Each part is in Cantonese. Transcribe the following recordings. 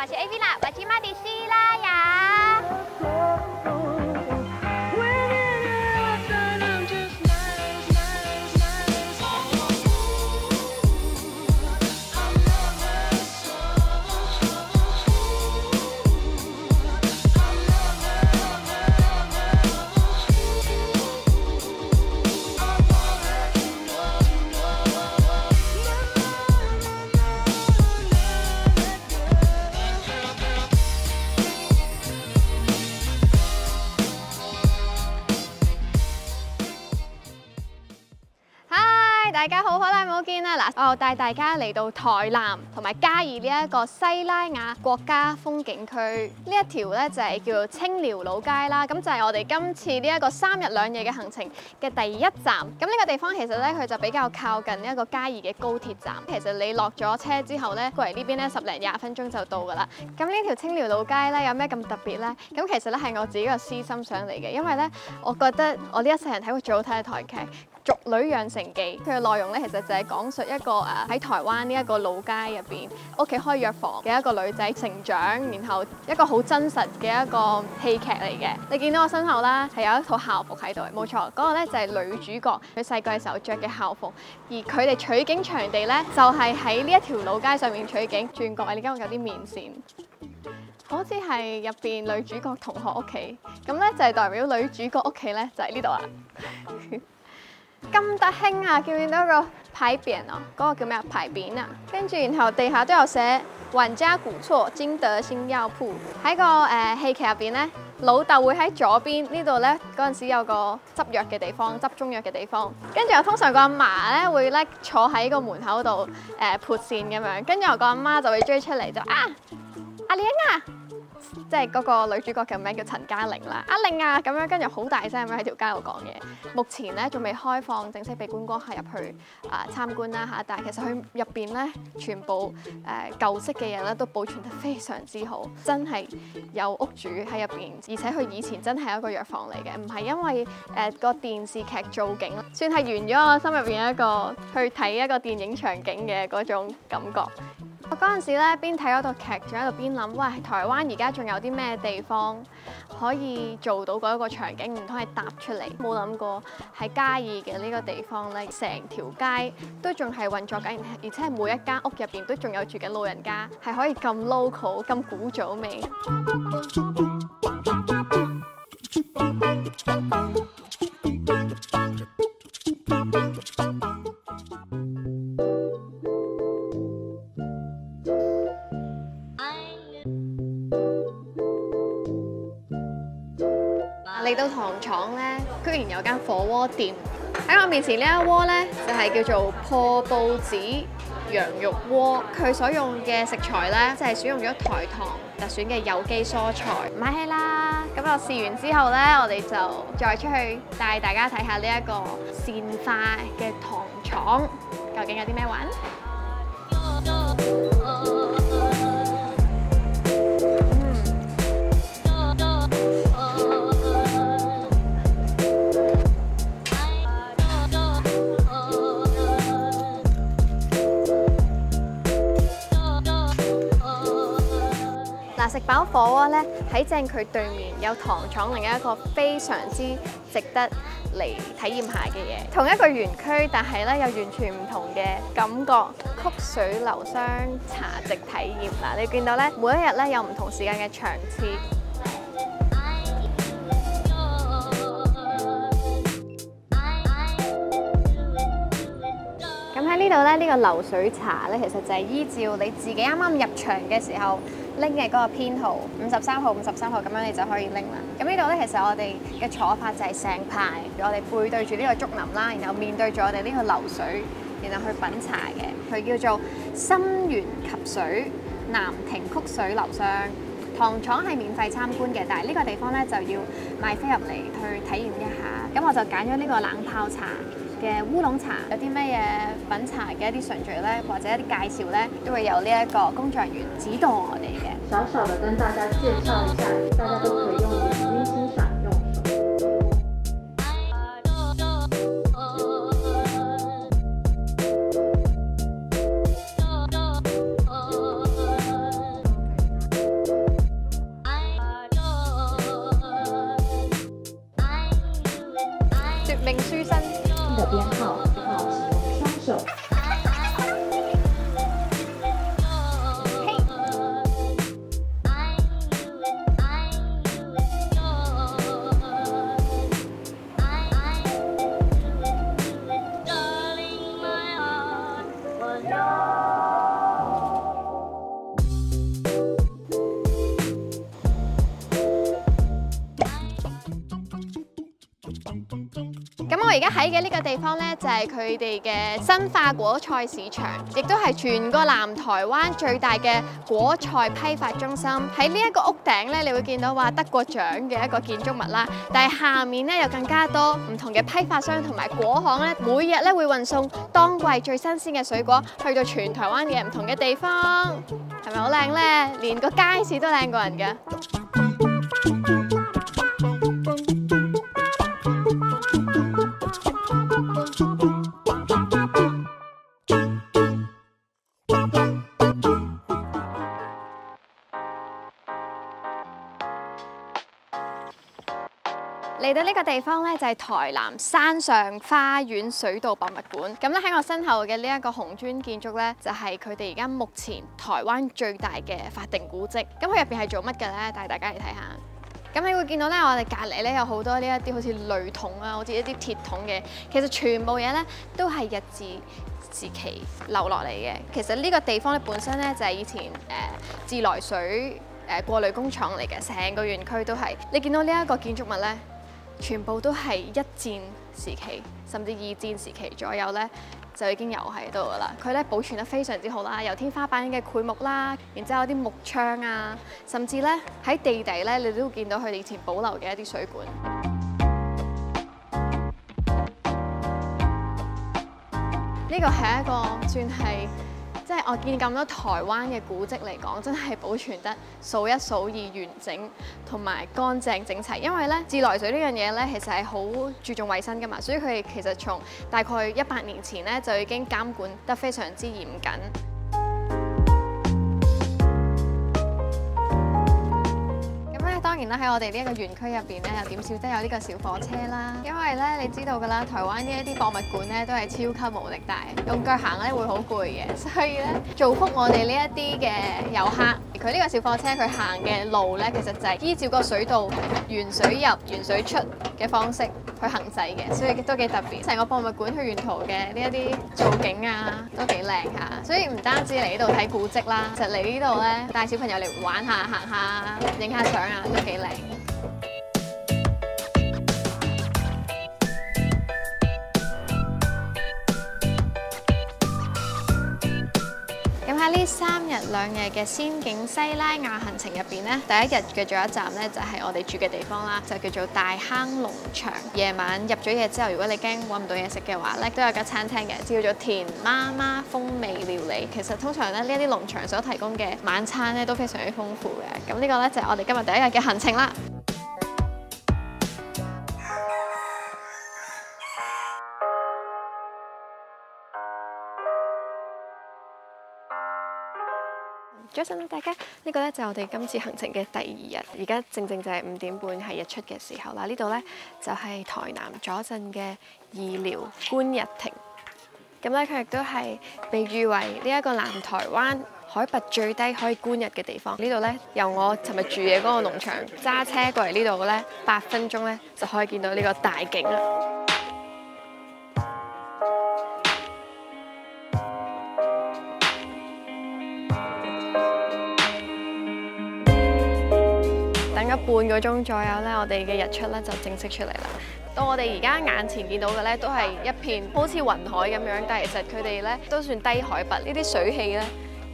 我是 A V 啦，我是马蒂西拉雅。大家好，好耐冇見啦！嗱，我帶大家嚟到台南同埋嘉義呢一個西拉雅國家風景區。呢一條咧就係叫做清寮老街啦。咁就係我哋今次呢一個3日2夜嘅行程嘅第一站。咁呢個地方其實咧佢就比較靠近一個嘉義嘅高鐵站。其實你落咗車之後咧，過嚟呢邊咧10零20分鐘就到㗎啦。咁呢條清寮老街咧有咩咁特別咧？咁其實咧係我自己個私心想嚟嘅，因為咧我覺得我呢一世人睇過最好睇嘅台劇《俗女養成記》，佢嘅內容咧其實就係講述一個喺台灣呢一個老街入邊屋企開藥房嘅一個女仔成長，然後一個好真實嘅一個戲劇嚟嘅。你見到我身後啦，係有一套校服喺度，冇錯，嗰個咧就係女主角佢細個嘅時候着嘅校服，而佢哋取景場地咧就係喺呢一條老街上面取景。轉角你見我有啲面線。好似係入邊女主角同學屋企，咁咧就係代表女主角屋企咧就喺呢度啦。金德興啊，見唔見到個牌匾啊？嗰個叫咩啊？牌匾啊，跟住然後地下都有寫萬家古厝金德興藥鋪。喺個戲劇入邊咧，老豆會喺左邊呢度咧，嗰陣時有個執藥嘅地方，執中藥嘅地方。跟住通常個阿嫲咧會咧坐喺個門口度撥線咁樣，跟住我個阿媽就會追出嚟就阿玲啊！即係嗰個女主角嘅名叫陳嘉玲啦，阿玲啊咁樣，跟住好大聲咁喺條街度講嘢。目前咧仲未開放正式俾觀光客入去參觀啦嚇，但係其實佢入邊咧全部舊式嘅嘢咧都保存得非常之好，真係有屋主喺入邊，而且佢以前真係一個藥房嚟嘅，唔係因為個電視劇造景，算係圓咗我心入邊一個去睇一個電影場景嘅嗰種感覺。我嗰陣時咧，邊睇嗰套劇，仲喺度邊諗，喂，台灣而家仲有啲咩地方可以做到嗰一個場景？唔通係搭出嚟？冇諗過喺嘉義嘅呢個地方咧，成條街都仲係運作緊，而且係每一間屋入邊都仲有住緊老人家，係可以咁 local、咁古早味。嚟到糖廠咧，居然有間火鍋店喺我面前。呢一鍋咧就係叫做破布子羊肉鍋，佢所用嘅食材咧就係選用咗台糖特選嘅有機蔬菜。買起啦！咁我試完之後咧，我哋就再出去帶大家睇下呢一個善化嘅糖廠究竟有啲咩玩。食飽火鍋咧，喺正佢對面有糖廠，另一個非常之值得嚟體驗下嘅嘢。同一個園區，但係咧有完全唔同嘅感覺。曲水流觴茶席體驗嗱，你見到咧每一日咧有唔同時間嘅場次。咁喺呢度咧，呢個流水茶咧，其實就係依照你自己啱啱入場嘅時候拎嘅嗰個編號53號、53號咁樣，你就可以拎啦。咁呢度咧，其實我哋嘅坐法就係成排，我哋背對住呢個竹林啦，然後面對住我哋呢個流水，然後去品茶嘅。佢叫做心源及水南亭曲水流觴。糖廠係免費參觀嘅，但係呢個地方咧就要買飛入嚟去體驗一下。咁我就揀咗呢個冷泡茶嘅烏龍茶，有啲咩嘢品茶嘅一啲順序咧，或者一啲介紹咧，都會有呢一個工作人員指導我哋嘅。小小的跟大家介紹一下，大家都可以用眼睛欣賞，用手。而家喺嘅呢個地方咧，就係佢哋嘅新化果菜市場，亦都係全個南台灣最大嘅果菜批發中心。喺呢一個屋頂咧，你會見到話得過獎嘅一個建築物啦。但係下面咧有更加多唔同嘅批發商同埋果行咧，每日咧會運送當季最新鮮嘅水果去到全台灣嘅唔同嘅地方，係咪好靚咧？連個街市都靚過人㗎。嚟到呢個地方咧，就係台南山上花園水稻博物館。咁咧喺我身後嘅呢一個紅磚建築咧，就係佢哋而家目前台灣最大嘅法定古蹟。咁佢入邊係做乜嘅咧？帶大家嚟睇下。咁你會見到咧，我哋隔離咧有好多呢一啲好似鋁桶啊，好似一啲鐵桶嘅，其實全部嘢咧都係日治時期留落嚟嘅。其實呢個地方咧本身咧就係以前自來水過濾工廠嚟嘅，成個園區都係。你見到呢一個建築物咧，全部都係一戰時期，甚至二戰時期左右咧，就已經有喺度噶啦。佢咧保存得非常之好啦，有天花板嘅檜木啦，然之後有啲木窗啊，甚至咧喺地底咧，你都會見到佢哋以前保留嘅一啲水管。呢個係一個算係。即係我見咁多台灣嘅古蹟嚟講，真係保存得數一數二完整，同埋乾淨整齊。因為咧自來水呢樣嘢咧，其實係好注重衞生㗎嘛，所以佢哋其實從大概100年前咧就已經監管得非常之嚴謹。當然啦，喺我哋呢一個園區入邊咧，又點少得有呢個小火車啦。因為咧，你知道㗎啦，台灣呢一啲博物館咧都係超級無敵大，用腳行咧會好攰嘅，所以咧造福我哋呢一啲嘅遊客。佢呢個小火車佢行嘅路咧，其實就係依照個水道沿水入、沿水出嘅方式去行駛嘅，所以都幾特別。成個博物館佢沿途嘅呢一啲造景啊，都幾靚下。所以唔單止嚟呢度睇古蹟啦，其實嚟呢度咧帶小朋友嚟玩下、行下、影下相啊，都幾靚。喺呢3日2夜嘅仙境西拉雅行程入邊咧，第一日嘅最後一站咧就係我哋住嘅地方啦，就叫做大坑農場。夜晚入咗夜之後，如果你驚揾唔到嘢食嘅話咧，都有間餐廳嘅，叫做田媽媽風味料理。其實通常咧呢一啲農場所提供嘅晚餐咧都非常之豐富嘅。咁呢個咧就係我哋今日第一日嘅行程啦。早晨啊，大家！呢個咧就係我哋今次行程嘅第2日，而家正正就係5點半係日出嘅時候啦。呢度咧就係台南左鎮嘅二寮觀日亭。咁咧佢亦都係被譽為呢一個南台灣海拔最低可以觀日嘅地方。呢度咧由我尋日住嘅嗰個農場揸車過嚟呢度咧，8分鐘咧就可以見到呢個大景啦。等咗半個鐘左右咧，我哋嘅日出咧就正式出嚟啦。到我哋而家眼前見到嘅咧，都係一片好似雲海咁樣，但係其實佢哋咧都算低海拔。呢啲水汽咧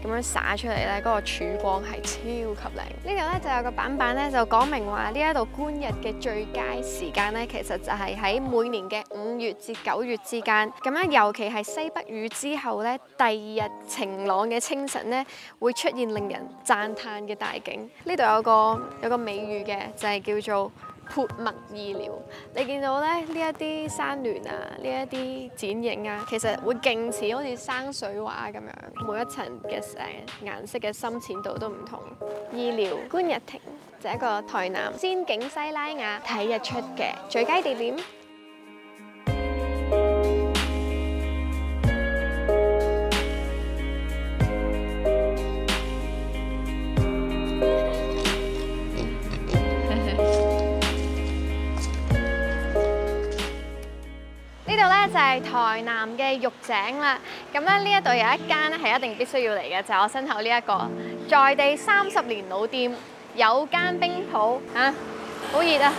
咁樣灑出嚟咧，嗰個曙光係超級靚。呢度咧就有個板咧就講明話呢一度觀日嘅最佳時間咧，其實就係喺每年嘅5月至9月之間。咁咧尤其係西北雨之後咧，第2日晴朗嘅清晨咧，會出現令人讚嘆嘅大景。呢度有個美譽嘅，就係叫做潑墨二寮。你見到咧呢一啲山巒啊，呢一啲剪影啊，其實會勁似好似山水畫咁樣，每一層嘅顏色嘅深淺度都唔同。二寮觀日亭就係一個台南仙境西拉雅睇日出嘅最佳地點。呢度咧就係台南嘅玉井啦，咁咧呢一度有一間咧係一定必須要嚟嘅，就係我身後呢一個在地30年老店有間冰鋪啊，好熱啊！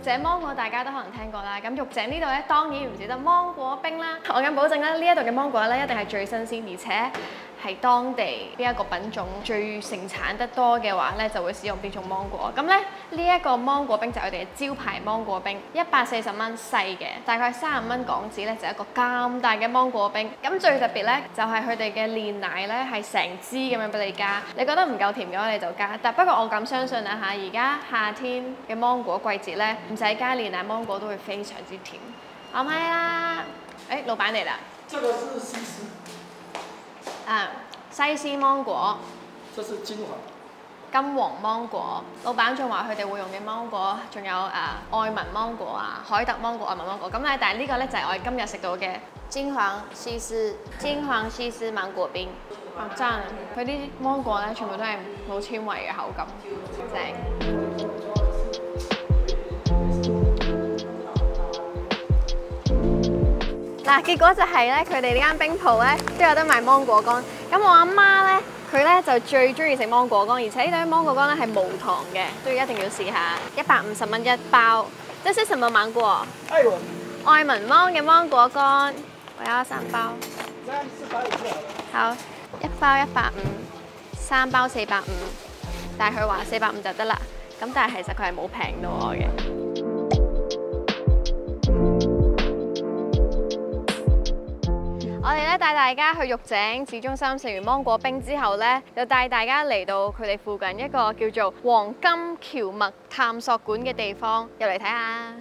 井芒果大家都可能聽過啦，咁玉井呢度咧當然唔少得芒果冰啦。我敢保證咧，呢一度嘅芒果咧一定係最新鮮，而且係當地呢一個品種最盛產得多嘅話咧，就會使用呢種芒果。咁咧呢一個芒果冰就係佢哋嘅招牌芒果冰，140蚊細嘅，大概35蚊港紙咧就一個咁大嘅芒果冰。咁最特別咧就係佢哋嘅煉奶咧係成支咁樣俾你加，你覺得唔夠甜嘅話你就加。但不過我咁相信啊嚇，而家夏天嘅芒果季節咧唔使加煉奶，芒果都會非常之甜。啱咪啦，誒老闆嚟啦。這個是西施。西施芒果，這是金黃。金黃芒果，老闆仲話佢哋會用嘅芒果，仲有愛文芒果啊、海特芒果、愛文芒果。咁咧，但係呢個咧就係我哋今日食到嘅金黃西施芒果冰。啊真！佢啲芒果咧全部都係冇纖維嘅口感，正。嗱，結果就係咧，佢哋呢間冰鋪咧都有得賣芒果乾。咁我阿媽咧，佢咧就最中意食芒果乾，而且呢度啲芒果乾咧係無糖嘅，都一定要試下。150蚊一包。這是什麼芒果？愛文。愛文芒嘅芒果乾，我要3包。好，一包150，3包450，但係佢話450就得啦。咁但係其實佢係冇平到我嘅。我哋咧帶大家去玉井市中心食完芒果冰之後咧，就帶大家嚟到佢哋附近一個叫做黃金蕎麥探索館嘅地方，入嚟睇下。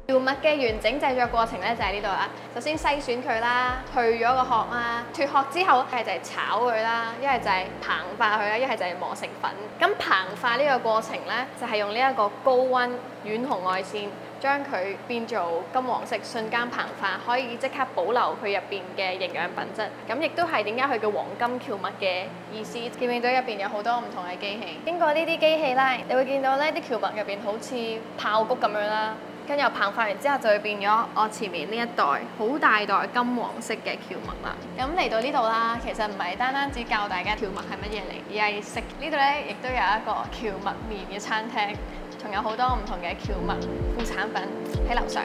蕎麥嘅完整製作過程咧就喺呢度啦。首先篩選佢啦，去咗個殼啦，脫殼之後一係就係炒佢啦，一係就係膨化佢啦，一係就係磨成粉。咁膨化呢個過程咧，就係用呢一個高溫遠紅外線將佢變做金黃色，瞬間膨化，可以即刻保留佢入邊嘅營養品質。咁亦都係點解佢叫黃金蕎麥嘅意思。見唔見到入邊有好多唔同嘅機器？經過呢啲機器咧，你會見到咧啲蕎麥入邊好似爆谷咁樣啦。跟住泡化完之後就會變咗我前面呢一袋好大袋金黃色嘅蕎麥啦。咁嚟到呢度啦，其實唔係單單只教大家蕎麥係乜嘢嚟，而係食呢度咧，亦都有一個蕎麥麵嘅餐廳，仲有好多唔同嘅蕎麥副產品喺樓上。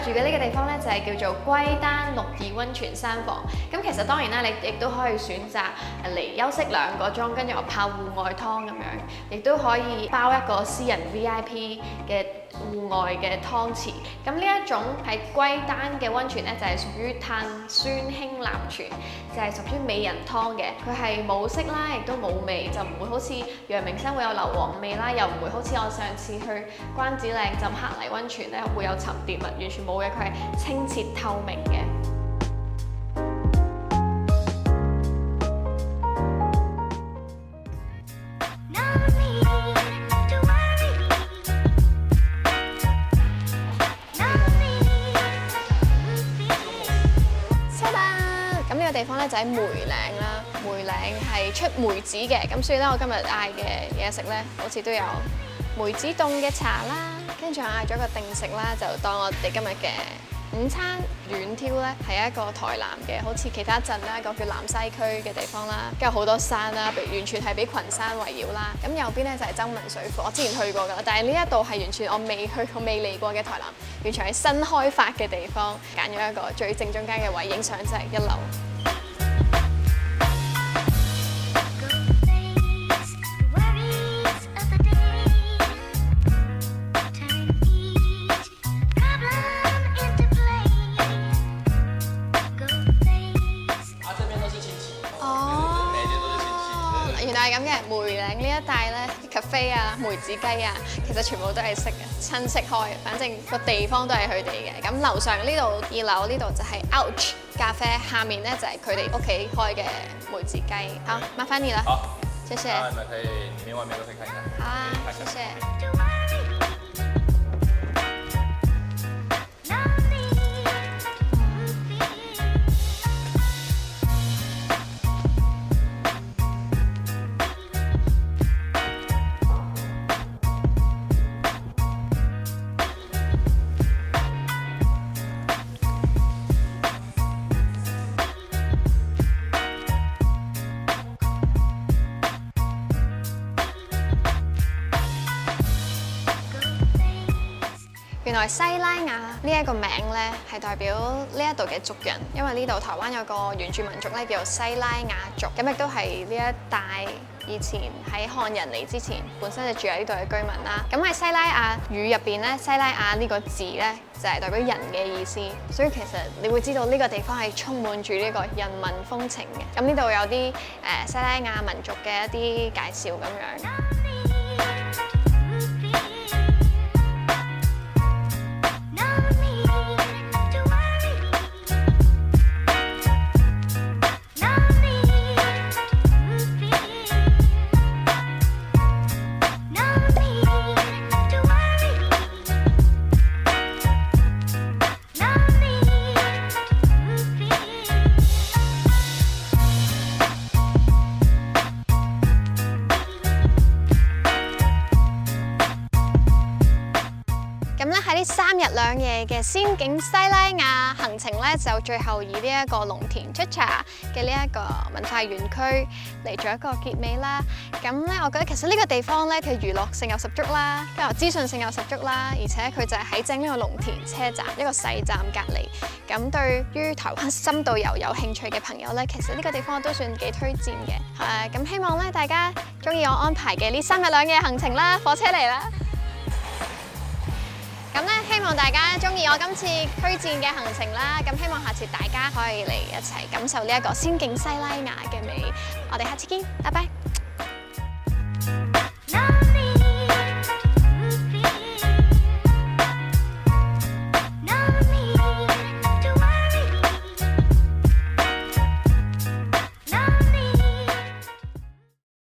住嘅呢個地方咧就係叫做龜丹鹿兒溫泉山房。咁其實當然啦，你亦都可以選擇嚟休息2個鐘，跟住我泡戶外湯咁樣，亦都可以包一個私人 VIP 嘅戶外嘅湯池。咁呢一種係龜丹嘅溫泉咧，就係屬於碳酸氫鈉泉，就係屬於美人湯嘅。佢係冇色啦，亦都冇味，就唔會好似陽明山會有硫磺味啦，又唔會好似我上次去關子嶺浸黑泥溫泉咧會有沉澱物，完全冇嘅，佢係清澈透明嘅。地方咧就喺梅嶺啦，梅嶺係出梅子嘅，咁所以咧我今日嗌嘅嘢食咧，好似都有梅子凍嘅茶啦，跟住我嗌咗個定食啦，就當我哋今日嘅午餐。遠眺咧係一個台南嘅，好似其他鎮啦，一個叫南西區嘅地方啦，跟住好多山啦，完全係俾群山圍繞啦。咁右邊咧就係曾文水庫，我之前去過㗎，但係呢一度係完全我未去過、未嚟過嘅台南，完全係新開發嘅地方，揀咗一個最正中間嘅位影相，真係一流。係咁嘅，梅嶺呢一帶咧，cafe 啊、梅子雞啊，其實全部都係識嘅，親戚開，反正個地方都係佢哋嘅。咁樓上呢度2樓呢度就係 Ouch 咖啡，下面咧就係佢哋屋企開嘅梅子雞。好，麻煩你啦。好，謝謝。那你們可以裡面外面都可以看一下。好啊，謝謝。原來西拉雅呢一個名咧係代表呢一度嘅族人，因為呢度台灣有個原住民族咧叫做西拉雅族，咁亦都係呢一帶以前喺漢人嚟之前本身就住喺呢度嘅居民啦。咁喺西拉雅語入邊咧，西拉雅呢個字咧就係代表人嘅意思，所以其實你會知道呢個地方係充滿住呢個人民風情嘅。咁呢度有啲西拉雅民族嘅一啲介紹咁樣。咁咧喺呢3日2夜嘅仙境西拉雅行程咧，就最後以呢一個龍田 Chucha 嘅呢一個文化園區嚟做一個結尾啦。咁咧，我覺得其實呢個地方咧，佢娛樂性又十足啦，跟住資訊性又十足啦，而且佢就係喺正呢個龍田車站一個細站隔離。咁對於台灣深度遊有興趣嘅朋友咧，其實呢個地方我都算幾推薦嘅。咁希望咧大家中意我安排嘅呢3日2夜行程啦，火車嚟啦！咁咧，希望大家中意我今次推薦嘅行程啦。咁希望下次大家可以嚟一齊感受呢一個仙境西拉雅嘅美。我哋下次見，拜拜。